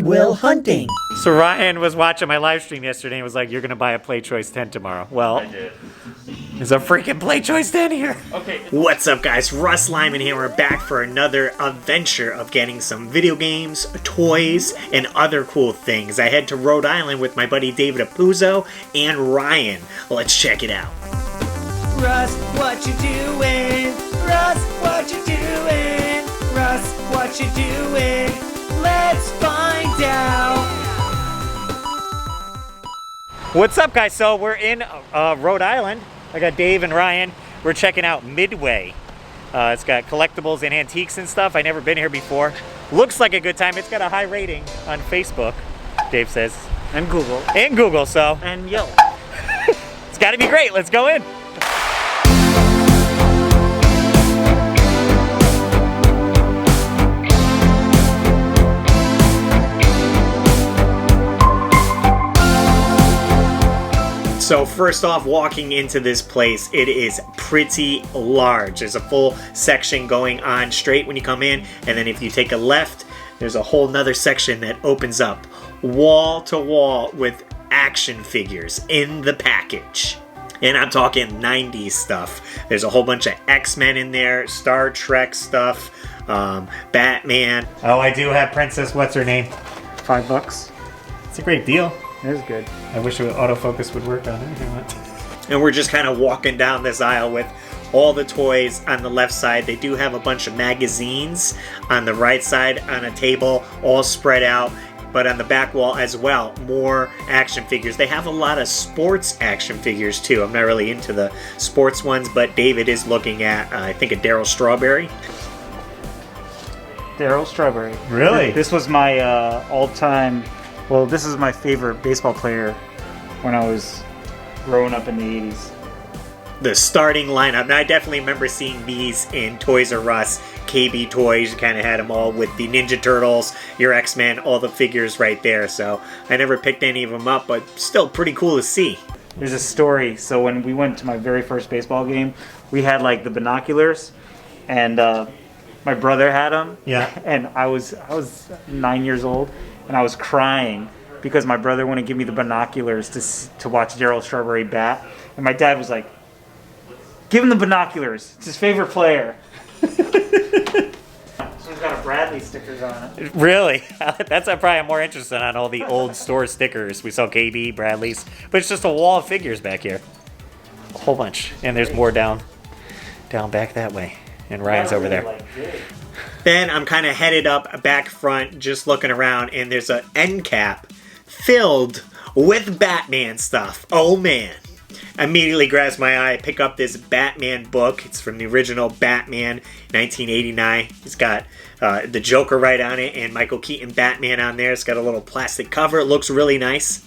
Goodwill Hunting. So Ryan was watching my live stream yesterday and was like, you're going to buy a Playchoice tent tomorrow. Well, I did. there's a freaking Playchoice tent here. Okay. What's up, guys? RussLyman here. We're back for another adventure of getting some video games, toys, and other cool things. I head to Rhode Island with my buddy David Apuzzo and Ryan. Let's check it out. Russ, what you doing? Russ, what you doing? Russ, what you doing? Let's find out. What's up, guys? So we're in Rhode Island. I got Dave and Ryan. We're checking out Midway. It's got collectibles and antiques and stuff. I've never been here before. Looks like a good time. It's got a high rating on Facebook, Dave says. And Google. And Google, so. And Yelp. It's got to be great. Let's go in. So first off, walking into this place, it is pretty large. There's a full section going on straight when you come in, and then if you take a left, there's a whole nother section that opens up wall to wall with action figures in the package. And I'm talking 90s stuff. There's a whole bunch of X-Men in there, Star Trek stuff, Batman. Oh, I do have Princess, what's her name? $5. It's a great deal. It is good. I wish autofocus would work on it. And we're just kind of walking down this aisle with all the toys on the left side. They do have a bunch of magazines on the right side on a table, all spread out. But on the back wall as well, more action figures. They have a lot of sports action figures too. I'm not really into the sports ones, but David is looking at, I think, a Darryl Strawberry. Darryl Strawberry. Really? This was my all-time... Well, this is my favorite baseball player when I was growing up in the 80s. The starting lineup. Now, I definitely remember seeing these in Toys R Us. KB Toys, you kind of had them all with the Ninja Turtles, your X-Men, all the figures right there. So I never picked any of them up, but still pretty cool to see. There's a story. So when we went to my very first baseball game, we had like the binoculars, and my brother had them. Yeah. And I was 9 years old, and I was crying because my brother wouldn't give me the binoculars to watch Darryl Strawberry bat. And my dad was like, "Give him the binoculars. It's his favorite player." So he's got a Bradley stickers on it. Really? That's probably I'm more interested on all the old store stickers. We saw KB, Bradley's, but it's just a wall of figures back here. A whole bunch. And there's more down back that way. And Ryan's over there. Then I'm kind of headed up back front, just looking around, and there's an end cap filled with Batman stuff. Oh man. Immediately grabs my eye. I pick up this Batman book. It's from the original Batman, 1989. It's got the Joker right on it and Michael Keaton Batman on there. It's got a little plastic cover. It looks really nice.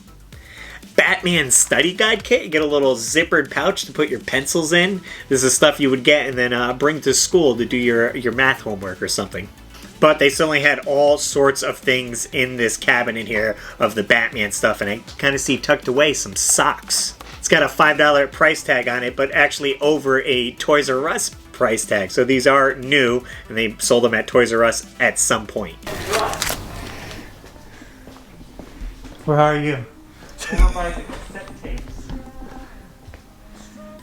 Batman study guide kit. You get a little zippered pouch to put your pencils in. This is stuff you would get and then bring to school to do your math homework or something. But they certainly had all sorts of things in this cabinet here of the Batman stuff, and I kind of see tucked away some socks. It's got a $5 price tag on it, but actually over a Toys R Us price tag. So these are new, and they sold them at Toys R Us at some point. Where are you?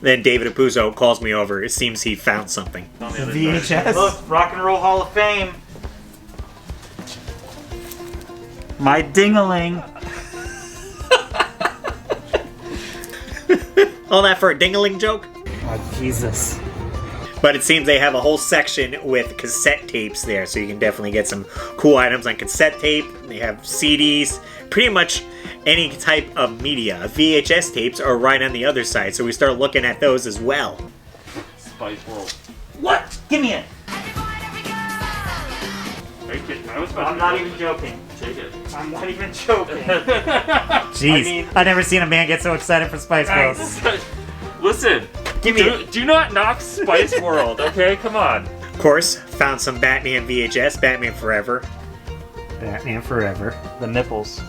Then David Apuzzo calls me over. It seems he found something. The VHS? Look, Rock and Roll Hall of Fame. My ding-a-ling. All that for a ding-a-ling joke? Oh, Jesus. But it seems they have a whole section with cassette tapes there, so you can definitely get some cool items on cassette tape. They have CDs, pretty much any type of media. VHS tapes are right on the other side, so we start looking at those as well. Spice World. What? Give me it. I'm not even joking. Take it. I'm not even joking. Jeez. I've never seen a man get so excited for Spice Girls. Listen. Give me it. Do not knock Spice World, okay? Come on. Of course, found some Batman VHS, Batman Forever. Batman Forever. The nipples.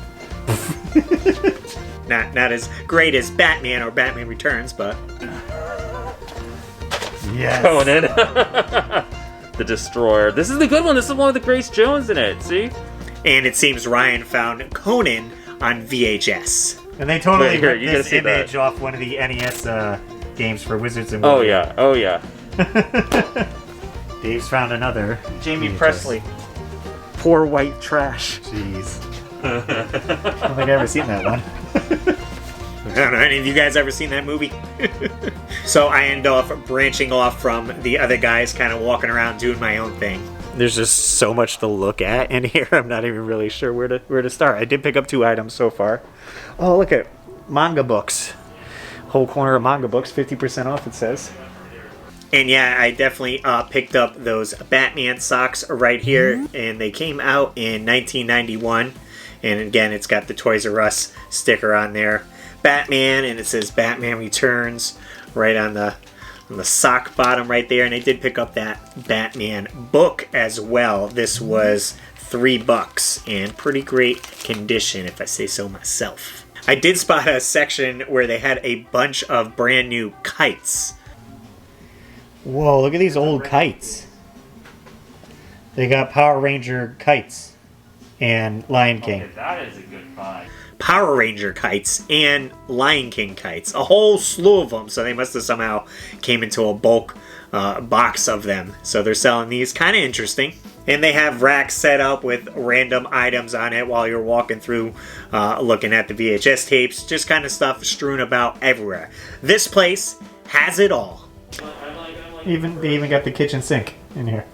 Not as great as Batman or Batman Returns, but... Yes. Going in. The Destroyer. This is the good one. This is the one with the Grace Jones in it. See? And it seems Ryan found Conan on VHS. And they totally Wait, here, ripped you gotta this see that. image off one of the NES games for Wizards and Oh Wizards. yeah, oh yeah. Dave's found another. Jamie VHS. Presley. Poor white trash. Jeez. I don't think I've ever seen that one. I don't know, any of you guys ever seen that movie? So I end off branching off from the other guys, kind of walking around doing my own thing. There's just so much to look at in here. I'm not even really sure where to start. I did pick up 2 items so far. Oh, look at manga books. Whole corner of manga books, 50% off it says. And yeah, I definitely picked up those Batman socks right here, and they came out in 1991. And again, it's got the Toys R Us sticker on there. Batman, and it says Batman Returns right on the sock bottom right there. And I did pick up that Batman book as well. This was $3 and pretty great condition, if I say so myself. I did spot a section where they had a bunch of brand new kites. Whoa, look at these old kites. They got Power Ranger kites and Lion King. That is a good find. Power Ranger kites and Lion King kites. A whole slew of them. So they must have somehow came into a bulk box of them. So they're selling these. Kind of interesting. And they have racks set up with random items on it while you're walking through looking at the VHS tapes. Just kind of stuff strewn about everywhere. This place has it all. They even got the kitchen sink in here.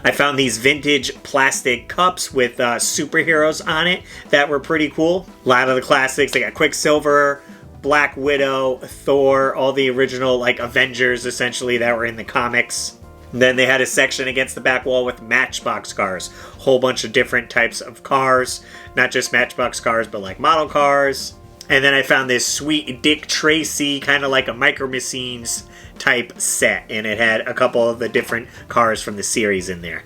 I found these vintage plastic cups with superheroes on it that were pretty cool. A lot of the classics. They got Quicksilver, Black Widow, Thor, all the original like Avengers essentially that were in the comics. And then they had a section against the back wall with Matchbox cars. Whole bunch of different types of cars. Not just Matchbox cars, but like model cars. And then I found this sweet Dick Tracy, kind of like a Micro Machines type set. And it had a couple of the different cars from the series in there.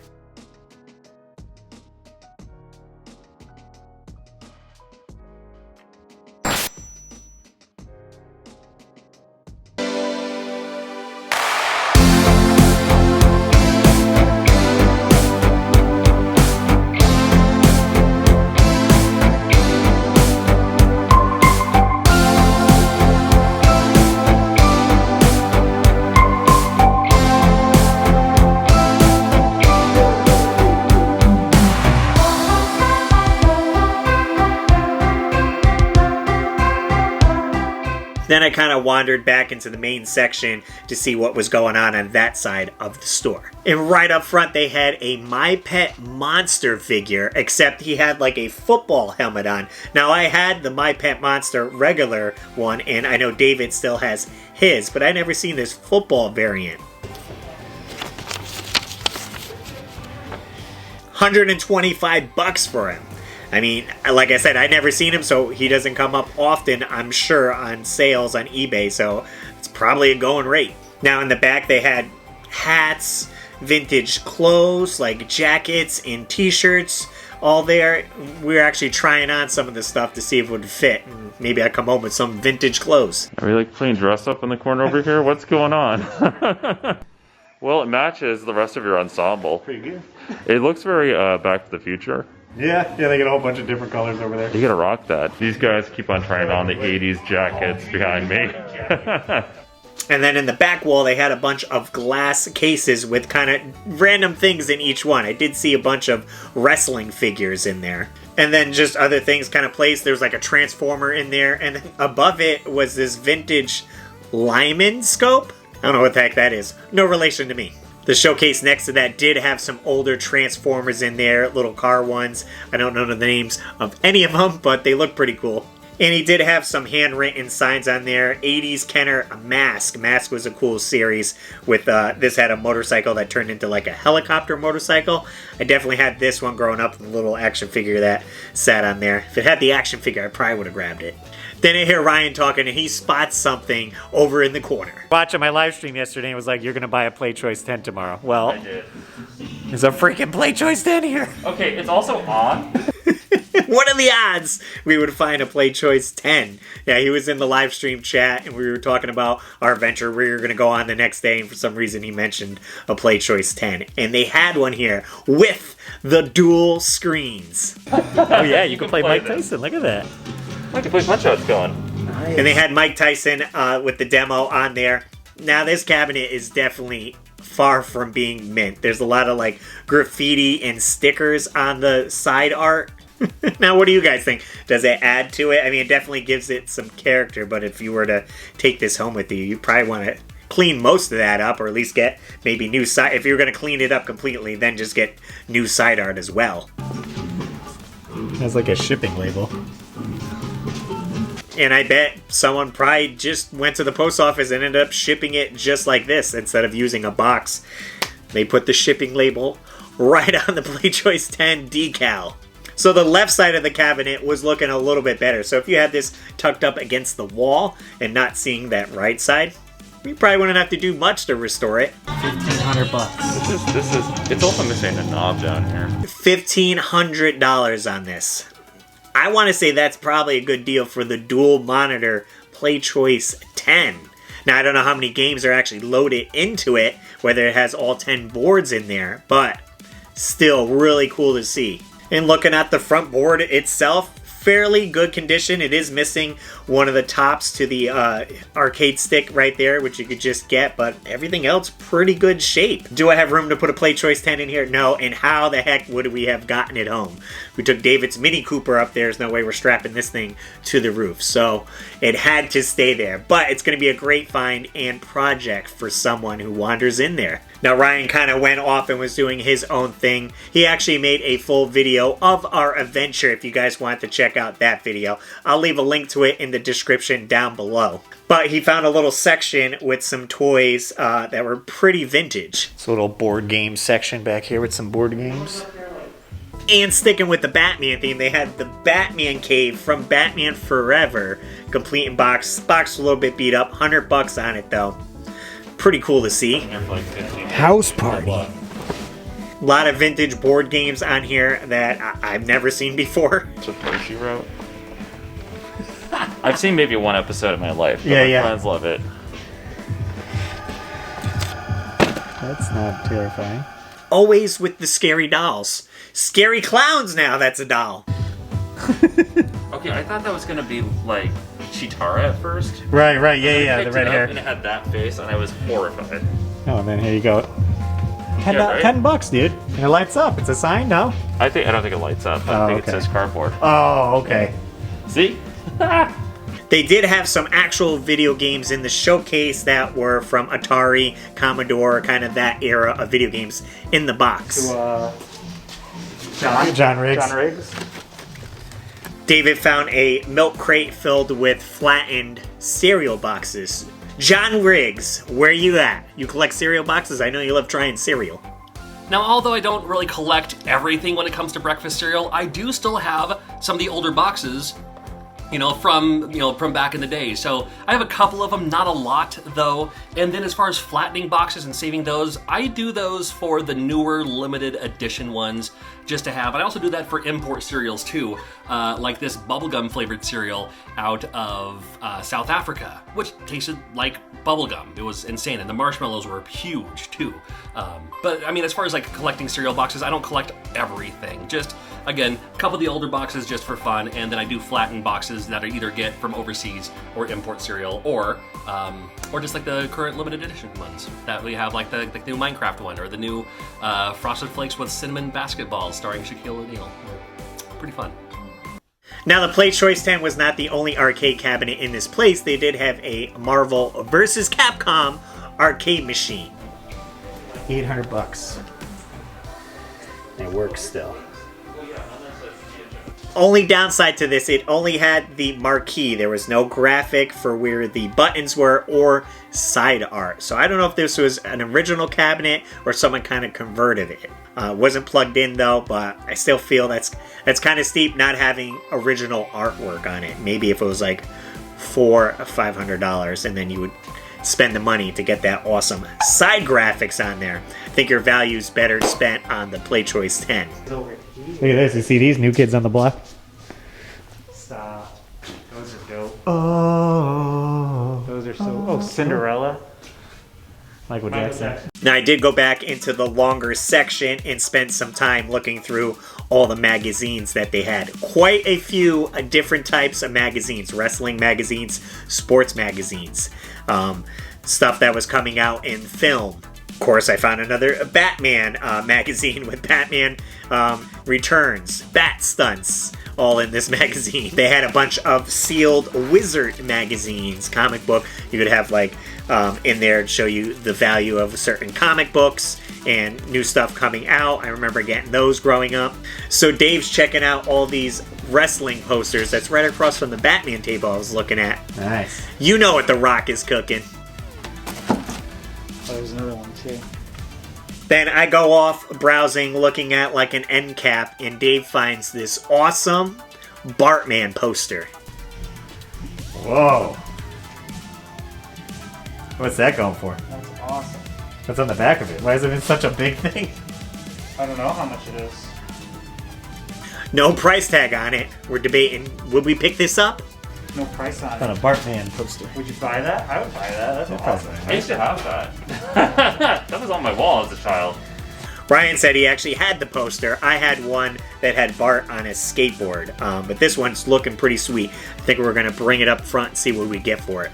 Then I kind of wandered back into the main section to see what was going on that side of the store. And right up front, they had a My Pet Monster figure, except he had like a football helmet on. Now, I had the My Pet Monster regular one, and I know David still has his, but I never seen this football variant. $125 for him. I mean, like I said, I never seen him, so he doesn't come up often, I'm sure, on sales on eBay, so it's probably a going rate. Now in the back they had hats, vintage clothes, like jackets and t-shirts, all there. We were actually trying on some of the stuff to see if it would fit, and maybe I'd come home with some vintage clothes. Are we like playing dress up in the corner over here? What's going on? Well, it matches the rest of your ensemble. Pretty good. It looks very Back to the Future. Yeah, they got a whole bunch of different colors over there. You gotta rock that. These guys keep on trying on the 80s jackets behind me. And then in the back wall, they had a bunch of glass cases with kind of random things in each one. I did see a bunch of wrestling figures in there. And then just other things kind of placed. There was like a transformer in there. And then above it was this vintage Lyman scope. I don't know what the heck that is. No relation to me. The showcase next to that did have some older Transformers in there, little car ones. I don't know the names of any of them, but they look pretty cool. And he did have some handwritten signs on there. 80s Kenner Mask. Mask was a cool series with, this had a motorcycle that turned into like a helicopter motorcycle. I definitely had this one growing up, the little action figure that sat on there. If it had the action figure, I probably would have grabbed it. Then I hear Ryan talking and he spots something over in the corner. Watching my live stream yesterday and was like, you're going to buy a Playchoice tent tomorrow. Well, I did. there's a freaking Playchoice tent here. Okay, it's also on. What are the odds we would find a Playchoice 10? Yeah, he was in the live stream chat and we were talking about our venture we were going to go on the next day, and for some reason he mentioned a Playchoice 10. And they had one here with the dual screens. Oh yeah, you can play Mike Tyson. Look at that. I can play Punch Out's going. And they had Mike Tyson with the demo on there. Now this cabinet is definitely far from being mint. There's a lot of like graffiti and stickers on the side art. Now, what do you guys think? Does it add to it? I mean, it definitely gives it some character, but if you were to take this home with you, you probably want to clean most of that up, or at least get maybe new side. If you were going to clean it up completely, then just get new side art as well. That's like a shipping label. And I bet someone probably just went to the post office and ended up shipping it just like this instead of using a box. They put the shipping label right on the Playchoice 10 decal. So the left side of the cabinet was looking a little bit better. So if you had this tucked up against the wall and not seeing that right side, you probably wouldn't have to do much to restore it. $1,500. It's also missing a knob down here. $1,500 on this. I want to say that's probably a good deal for the dual monitor Playchoice 10. Now, I don't know how many games are actually loaded into it, whether it has all 10 boards in there, but still really cool to see. And looking at the front board itself, fairly good condition. It is missing one of the tops to the arcade stick right there, which you could just get, but everything else pretty good shape. Do I have room to put a Playchoice 10 in here? No, and how the heck would we have gotten it home? We took David's Mini Cooper up there. There's no way we're strapping this thing to the roof, so it had to stay there. But it's going to be a great find and project for someone who wanders in there. Now, Ryan kind of went off and was doing his own thing. He actually made a full video of our adventure if you guys want to check out that video. I'll leave a link to it in the description down below. But he found a little section with some toys that were pretty vintage. This little board game section back here with some board games. And sticking with the Batman theme, they had the Batman cave from Batman Forever, complete in box. Box a little bit beat up, $100 on it though. Pretty cool to see. House party. A lot of vintage board games on here that I've never seen before. It's a post you wrote. I've seen maybe one episode in my life, but Yeah, my yeah. friends love it. That's not terrifying. Always with the scary dolls. Scary clowns now, that's a doll. Okay, I thought that was gonna be like Chitara at first. Right, yeah, I yeah, the picked red it up hair. And it had that face, and I was horrified. Oh, and then here you go. $10, Yeah, right? $10, dude. And it lights up. It's a sign, no? I don't think it lights up. I Oh, think okay. it says cardboard. Oh, okay. See? They did have some actual video games in the showcase that were from Atari, Commodore, kind of that era of video games in the box. John Riggs. John Riggs. David found a milk crate filled with flattened cereal boxes. John Riggs, where you at? You collect cereal boxes? I know you love trying cereal. Now, although I don't really collect everything when it comes to breakfast cereal, I do still have some of the older boxes, from back in the day. So I have a couple of them, not a lot though. And then as far as flattening boxes and saving those, I do those for the newer limited edition ones just to have. And I also do that for import cereals too, like this bubblegum flavored cereal out of South Africa, which tasted like bubblegum. It was insane, and the marshmallows were huge too. But I mean, as far as like collecting cereal boxes, I don't collect everything. Just, again, a couple of the older boxes just for fun, and then I do flatten boxes that I either get from overseas or import cereal, or just like the current limited edition ones that we have, like the new Minecraft one, or the new Frosted Flakes with cinnamon basketballs starring Shaquille O'Neal. Pretty fun. Now, the Playchoice 10 was not the only arcade cabinet in this place. They did have a Marvel vs. Capcom arcade machine. $800. It works still. Only downside to this, it only had the marquee. There was no graphic for where the buttons were or side art. So I don't know if this was an original cabinet or someone kind of converted it. Wasn't plugged in though, but I still feel that's kind of steep not having original artwork on it. Maybe if it was like $400 or $500 and then you would spend the money to get that awesome side graphics on there. I think your value's better spent on the Playchoice 10. Look at this. You see these new kids on the block? Oh. Those are so. Oh, Cinderella. Michael Jackson. Now, I did go back into the longer section and spend some time looking through all the magazines that they had. Quite a few different types of magazines. Wrestling magazines, sports magazines. Stuff that was coming out in film. Of course, I found another Batman magazine with Batman Returns, Bat Stunts, all in this magazine. They had a bunch of sealed Wizard magazines, comic book. You could have like in there to show you the value of certain comic books and new stuff coming out. I remember getting those growing up. So Dave's checking out all these wrestling posters. That's right across from the Batman table I was looking at. Nice. You know what The Rock is cooking. Oh, there's another one too. Then I go off browsing, looking at like an end cap, and Dave finds this awesome Bartman poster. Whoa. What's that going for? That's awesome. What's on the back of it? Why is it in such a big thing? I don't know how much it is. No price tag on it. We're debating, would we pick this up? No price on It's on a it. Bartman poster. Would you buy that? I would buy that. That's awesome. I used to have that. That was on my wall as a child. Ryan said he actually had the poster. I had one that had Bart on his skateboard. But this one's looking pretty sweet. I think we're going to bring it up front and see what we get for it.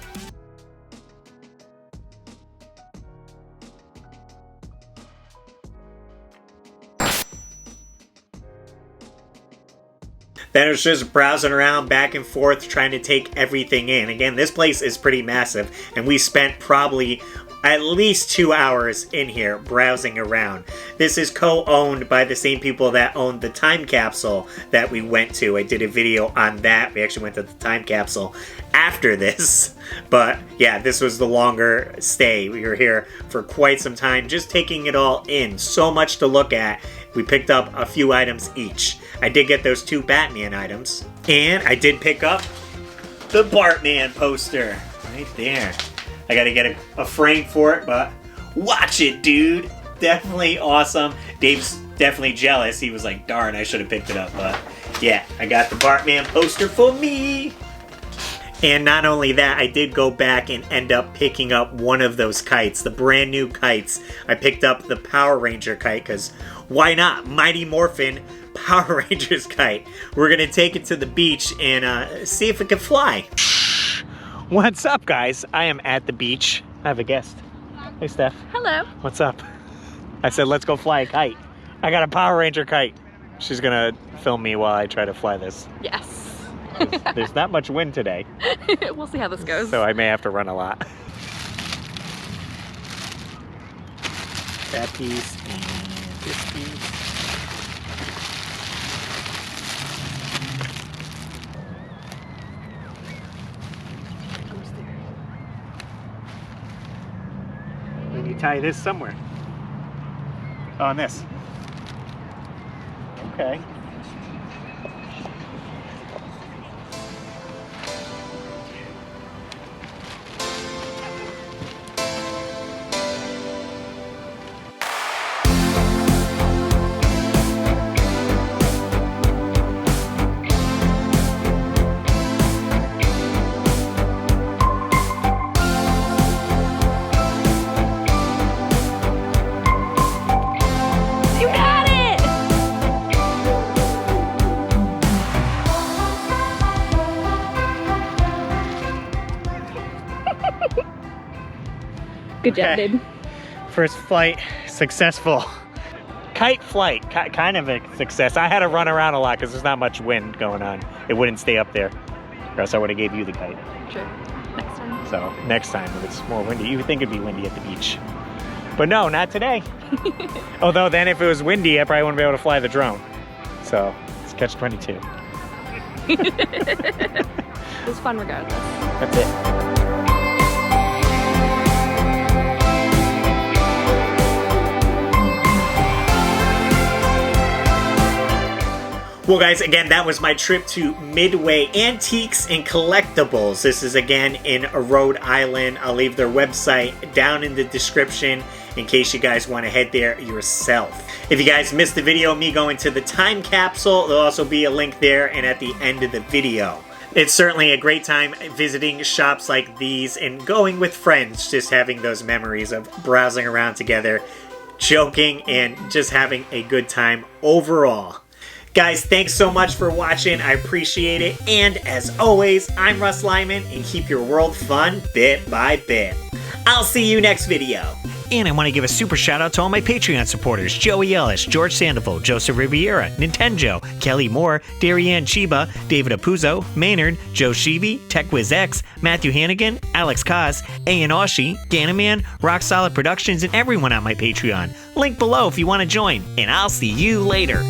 Then it was just browsing around back and forth trying to take everything in. Again, this place is pretty massive, and we spent probably at least 2 hours in here browsing around. This is co-owned by the same people that owned the time capsule that we went to. I did a video on that. We actually went to the time capsule after this. But yeah, this was the longer stay. We were here for quite some time just taking it all in. So much to look at. We picked up a few items each. I did get those 2 Batman items. And I did pick up the Bartman poster. Right there. I gotta get a frame for it, but watch it, dude. Definitely awesome. Dave's definitely jealous. He was like, darn, I should have picked it up. But yeah, I got the Bartman poster for me. And not only that, I did go back and end up picking up one of those kites, the brand new kites. I picked up the Power Ranger kite, because why not? Mighty Morphin Power Rangers kite. We're gonna take it to the beach and see if it can fly. What's up, guys? I am at the beach. I have a guest. Hey, Steph. Hello. What's up? I said, let's go fly a kite. I got a Power Ranger kite. She's gonna film me while I try to fly this. Yes. There's not much wind today, We'll see how this goes. so I may have to run a lot. That piece and this piece. Then you tie this somewhere. On this. Okay. You got it! Good job, Okay. dude. First flight successful. Kite flight, kind of a success. I had to run around a lot because there's not much wind going on. It wouldn't stay up there, or else I would have gave you the kite. Sure. Next time. So next time, if it's more windy, you would think it'd be windy at the beach. But no, not today. Although then if it was windy, I probably wouldn't be able to fly the drone. So it's catch-22. It was fun regardless. That's it. Well, guys, again, that was my trip to Midway Antiques and Collectibles. This is again in Rhode Island. I'll leave their website down in the description in case you guys want to head there yourself. If you guys missed the video of me going to the time capsule, there'll also be a link there and at the end of the video. It's certainly a great time visiting shops like these and going with friends, just having those memories of browsing around together, joking, and just having a good time overall. Guys, thanks so much for watching. I appreciate it. And as always, I'm RussLyman, and keep your world fun bit by bit. I'll see you next video. And I want to give a super shout out to all my Patreon supporters: Joey Ellis, George Sandoval, Joseph Riviera, Nintendo, Kelly Moore, Darianne Chiba, David Apuzzo, Maynard, Joe Sheevy, TechWizX, Matthew Hannigan, Alex Kaz, Ayan Oshi, Ganaman, Rock Solid Productions, and everyone on my Patreon. Link below if you want to join, and I'll see you later.